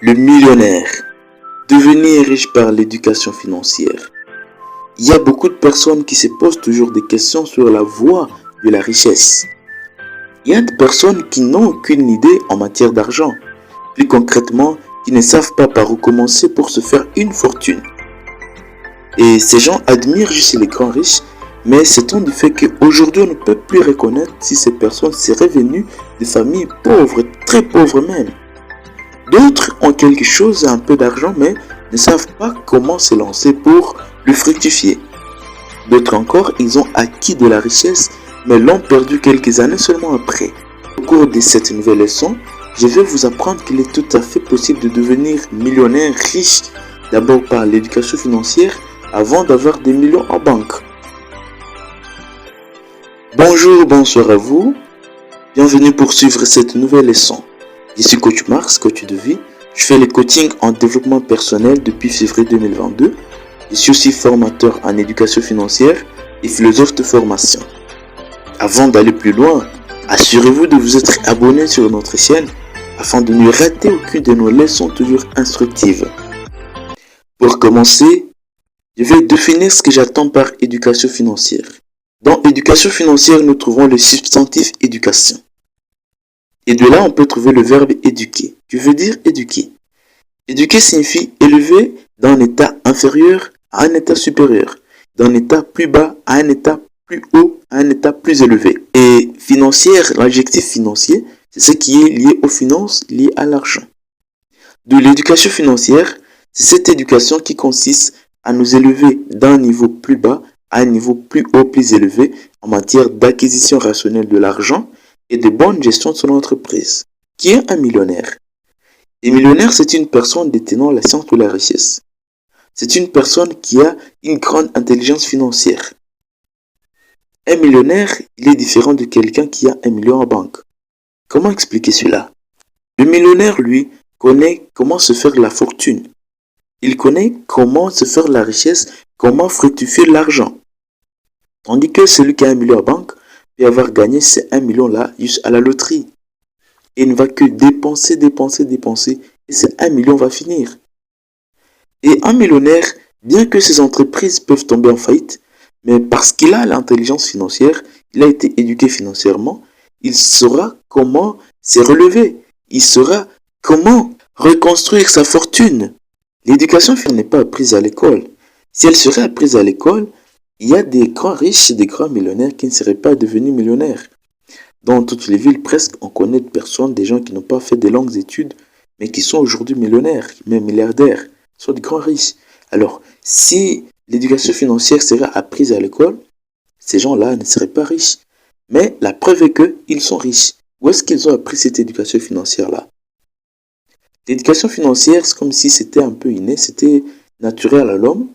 Le millionnaire. Devenir riche par l'éducation financière. Il y a beaucoup de personnes qui se posent toujours des questions sur la voie de la richesse. Il y a des personnes qui n'ont aucune idée en matière d'argent. Plus concrètement, qui ne savent pas par où commencer pour se faire une fortune. Et ces gens admirent juste les grands riches, mais s'étonnent du fait qu'aujourd'hui on ne peut plus reconnaître si ces personnes seraient venues de familles pauvres, très pauvres même. D'autres ont quelque chose, un peu d'argent, mais ne savent pas comment se lancer pour le fructifier. D'autres encore, ils ont acquis de la richesse, mais l'ont perdu quelques années seulement après. Au cours de cette nouvelle leçon, je vais vous apprendre qu'il est tout à fait possible de devenir millionnaire riche, d'abord par l'éducation financière, avant d'avoir des millions en banque. Bonjour, bonsoir à vous. Bienvenue pour suivre cette nouvelle leçon. Je suis coach Mars, coach de vie. Je fais le coaching en développement personnel depuis février 2022. Je suis aussi formateur en éducation financière et philosophe de formation. Avant d'aller plus loin, assurez-vous de vous être abonné sur notre chaîne afin de ne rater aucune de nos leçons toujours instructives. Pour commencer, je vais définir ce que j'attends par éducation financière. Dans éducation financière, nous trouvons le substantif éducation. Et de là, on peut trouver le verbe éduquer, qui veut dire éduquer. Éduquer signifie élever d'un état inférieur à un état supérieur, d'un état plus bas à un état plus haut, à un état plus élevé. Et financière, l'adjectif financier, c'est ce qui est lié aux finances, lié à l'argent. De l'éducation financière, c'est cette éducation qui consiste à nous élever d'un niveau plus bas à un niveau plus haut, plus élevé en matière d'acquisition rationnelle de l'argent et de bonne gestion de son entreprise. Qui est un millionnaire? Un millionnaire, c'est une personne détenant la science de la richesse. C'est une personne qui a une grande intelligence financière. Un millionnaire, il est différent de quelqu'un qui a 1 million en banque. Comment expliquer cela? Le millionnaire, lui, connaît comment se faire la fortune. Il connaît comment se faire la richesse, comment fructifier l'argent. Tandis que celui qui a 1 million en banque peut avoir gagné ces 1 million-là juste à la loterie. Et il ne va que dépenser, et ces 1 million va finir. Et un millionnaire, bien que ses entreprises peuvent tomber en faillite, mais parce qu'il a l'intelligence financière, il a été éduqué financièrement, il saura comment se relever. Il saura comment reconstruire sa fortune. L'éducation n'est pas apprise à l'école. Si elle serait apprise à l'école, il y a des grands riches, des grands millionnaires qui ne seraient pas devenus millionnaires. Dans toutes les villes, presque, on connaît des personnes, des gens qui n'ont pas fait de longues études, mais qui sont aujourd'hui millionnaires, même milliardaires, sont des grands riches. Alors, si l'éducation financière serait apprise à l'école, ces gens-là ne seraient pas riches. Mais la preuve est qu'ils sont riches. Où est-ce qu'ils ont appris cette éducation financière-là? L'éducation financière, c'est comme si c'était un peu inné, c'était naturel à l'homme.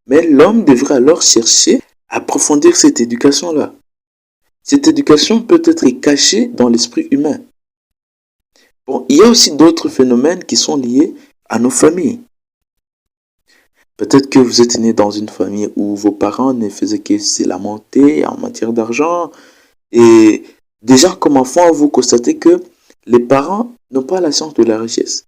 Mais l'homme devrait alors chercher à approfondir cette éducation-là. Cette éducation peut être cachée dans l'esprit humain. Bon, il y a aussi d'autres phénomènes qui sont liés à nos familles. Peut-être que vous êtes né dans une famille où vos parents ne faisaient que se lamenter en matière d'argent. Et déjà, comme enfant, vous constatez que les parents n'ont pas la science de la richesse.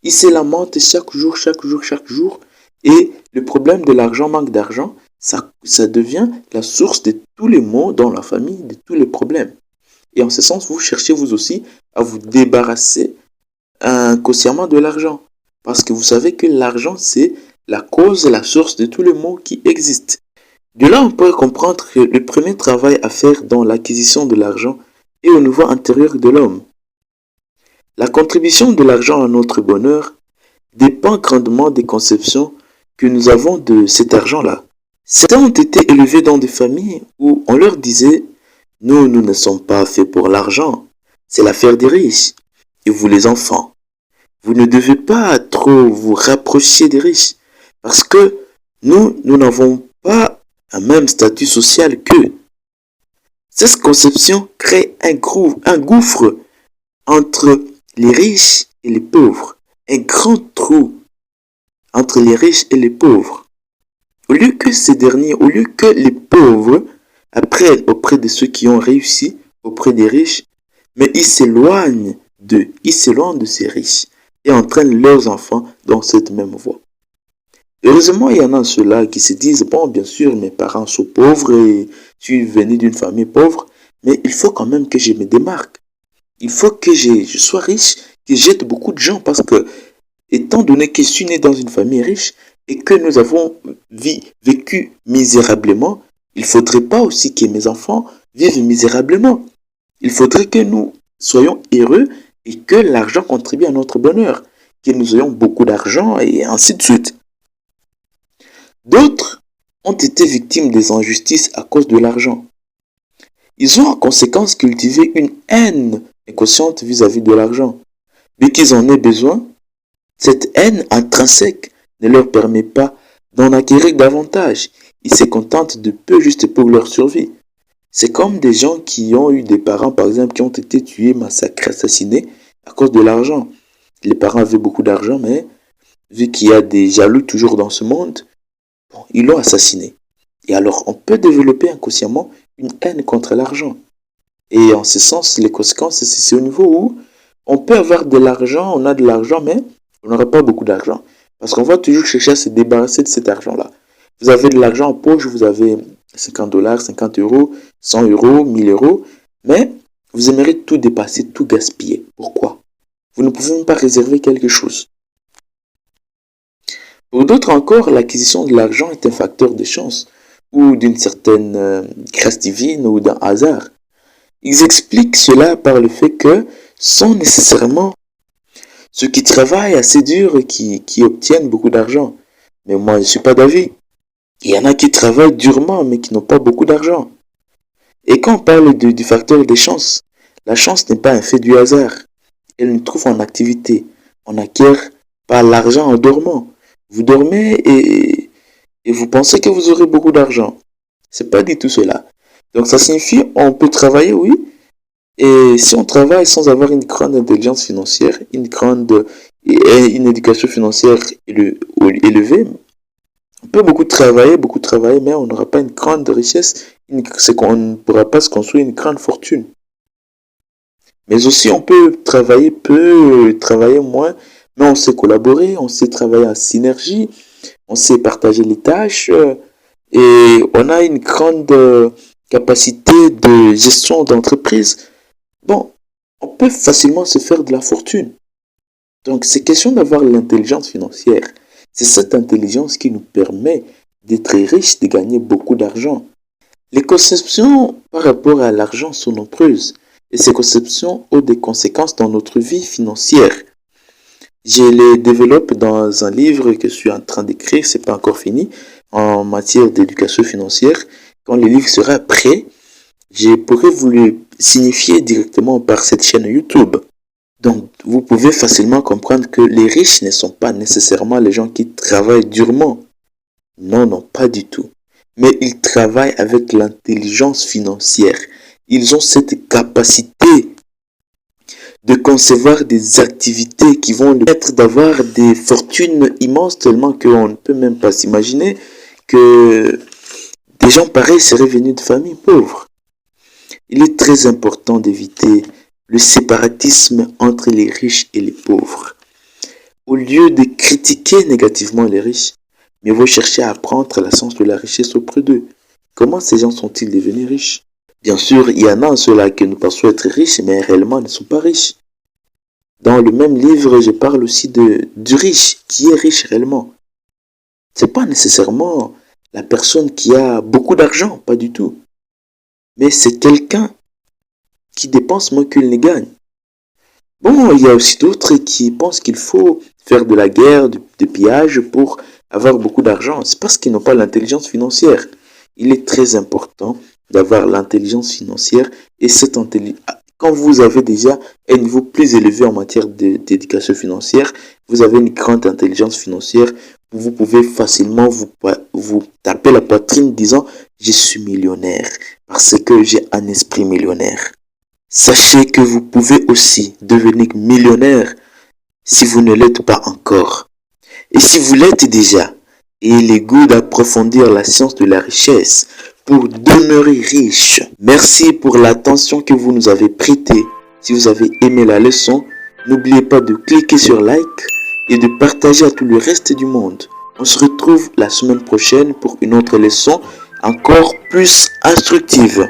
Ils se lamentent chaque jour. Et le problème de l'argent, manque d'argent, ça devient la source de tous les maux dans la famille, de tous les problèmes. Et en ce sens, vous cherchez vous aussi à vous débarrasser inconsciemment de l'argent. Parce que vous savez que l'argent, c'est la cause, la source de tous les maux qui existent. De là, on peut comprendre que le premier travail à faire dans l'acquisition de l'argent est au niveau intérieur de l'homme. La contribution de l'argent à notre bonheur dépend grandement des conceptions que nous avons de cet argent-là. Certains ont été élevés dans des familles où on leur disait « Nous ne sommes pas faits pour l'argent, c'est l'affaire des riches. Et vous les enfants, vous ne devez pas trop vous rapprocher des riches parce que nous n'avons pas un même statut social qu'eux. » Cette conception crée un gouffre entre les riches et les pauvres, un grand trou entre les riches et les pauvres. Au lieu que les pauvres apprennent auprès de ceux qui ont réussi, auprès des riches, mais ils s'éloignent de ces riches. et entraînent leurs enfants dans cette même voie. Heureusement, il y en a ceux-là qui se disent, bon, bien sûr, mes parents sont pauvres et je suis venu d'une famille pauvre, mais il faut quand même que je me démarque. Il faut que je sois riche, que j'aide beaucoup de gens parce que, étant donné que je suis né dans une famille riche et que nous avons vécu misérablement, il ne faudrait pas aussi que mes enfants vivent misérablement. Il faudrait que nous soyons heureux et que l'argent contribue à notre bonheur, que nous ayons beaucoup d'argent et ainsi de suite. D'autres ont été victimes des injustices à cause de l'argent. Ils ont en conséquence cultivé une haine inconsciente vis-à-vis de l'argent. Dès qu'ils en aient besoin, cette haine intrinsèque ne leur permet pas d'en acquérir davantage. Ils se contentent de peu juste pour leur survie. C'est comme des gens qui ont eu des parents, par exemple, qui ont été tués, massacrés, assassinés à cause de l'argent. Les parents avaient beaucoup d'argent, mais vu qu'il y a des jaloux toujours dans ce monde, bon, ils l'ont assassiné. Et alors, on peut développer inconsciemment une haine contre l'argent. Et en ce sens, les conséquences, c'est au niveau où on peut avoir de l'argent, on a de l'argent, mais on n'aura pas beaucoup d'argent. Parce qu'on va toujours chercher à se débarrasser de cet argent-là. Vous avez de l'argent en poche, vous avez 50 dollars, 50 euros, 100 euros, 1000 euros, mais vous aimeriez tout dépasser, tout gaspiller. Pourquoi? Vous ne pouvez même pas réserver quelque chose. Pour d'autres encore, l'acquisition de l'argent est un facteur de chance ou d'une certaine grâce divine ou d'un hasard. Ils expliquent cela par le fait que sont nécessairement ceux qui travaillent assez dur et qui obtiennent beaucoup d'argent. Mais moi, je ne suis pas d'avis. Il y en a qui travaillent durement mais qui n'ont pas beaucoup d'argent. Et quand on parle du facteur des chances, la chance n'est pas un fait du hasard. Elle nous trouve en activité. On acquiert pas l'argent en dormant. Vous dormez et vous pensez que vous aurez beaucoup d'argent. C'est pas du tout cela. Donc ça signifie on peut travailler, oui. Et si on travaille sans avoir une grande intelligence financière, une éducation financière élevée, on peut beaucoup travailler, mais on n'aura pas une grande richesse. C'est qu'on ne pourra pas se construire une grande fortune. Mais aussi, on peut travailler peu, travailler moins, mais on sait collaborer, on sait travailler en synergie, on sait partager les tâches, et on a une grande capacité de gestion d'entreprise. Bon, on peut facilement se faire de la fortune. Donc, c'est question d'avoir l'intelligence financière. C'est cette intelligence qui nous permet d'être riches, de gagner beaucoup d'argent. Les conceptions par rapport à l'argent sont nombreuses et ces conceptions ont des conséquences dans notre vie financière. Je les développe dans un livre que je suis en train d'écrire, c'est pas encore fini, en matière d'éducation financière. Quand le livre sera prêt, je pourrais vous le signifier directement par cette chaîne YouTube. Donc, vous pouvez facilement comprendre que les riches ne sont pas nécessairement les gens qui travaillent durement. Non, non, pas du tout. Mais ils travaillent avec l'intelligence financière. Ils ont cette capacité de concevoir des activités qui vont leur permettre d'avoir des fortunes immenses tellement qu'on ne peut même pas s'imaginer que des gens pareils seraient venus de familles pauvres. Il est très important d'éviter le séparatisme entre les riches et les pauvres. Au lieu de critiquer négativement les riches, mieux vaut chercher à apprendre la science de la richesse auprès d'eux. Comment ces gens sont-ils devenus riches? Bien sûr, il y en a ceux-là qui nous pensons être riches, mais réellement ne sont pas riches. Dans le même livre, je parle aussi du riche, qui est riche réellement. C'est pas nécessairement la personne qui a beaucoup d'argent, pas du tout. Mais c'est quelqu'un qui dépense moins qu'il ne gagne. Bon, il y a aussi d'autres qui pensent qu'il faut faire de la guerre, du pillage pour avoir beaucoup d'argent. C'est parce qu'ils n'ont pas l'intelligence financière. Il est très important d'avoir l'intelligence financière et cette intelligence. Quand vous avez déjà un niveau plus élevé en matière d'éducation financière, vous avez une grande intelligence financière, vous pouvez facilement vous taper la poitrine disant « Je suis millionnaire parce que j'ai un esprit millionnaire ». Sachez que vous pouvez aussi devenir millionnaire si vous ne l'êtes pas encore. Et si vous l'êtes déjà, ayez le goût d'approfondir la science de la richesse pour demeurer riche. Merci pour l'attention que vous nous avez prêtée. Si vous avez aimé la leçon, N'oubliez pas de cliquer sur like et de partager à tout le reste du monde. On se retrouve la semaine prochaine pour une autre leçon encore plus instructive.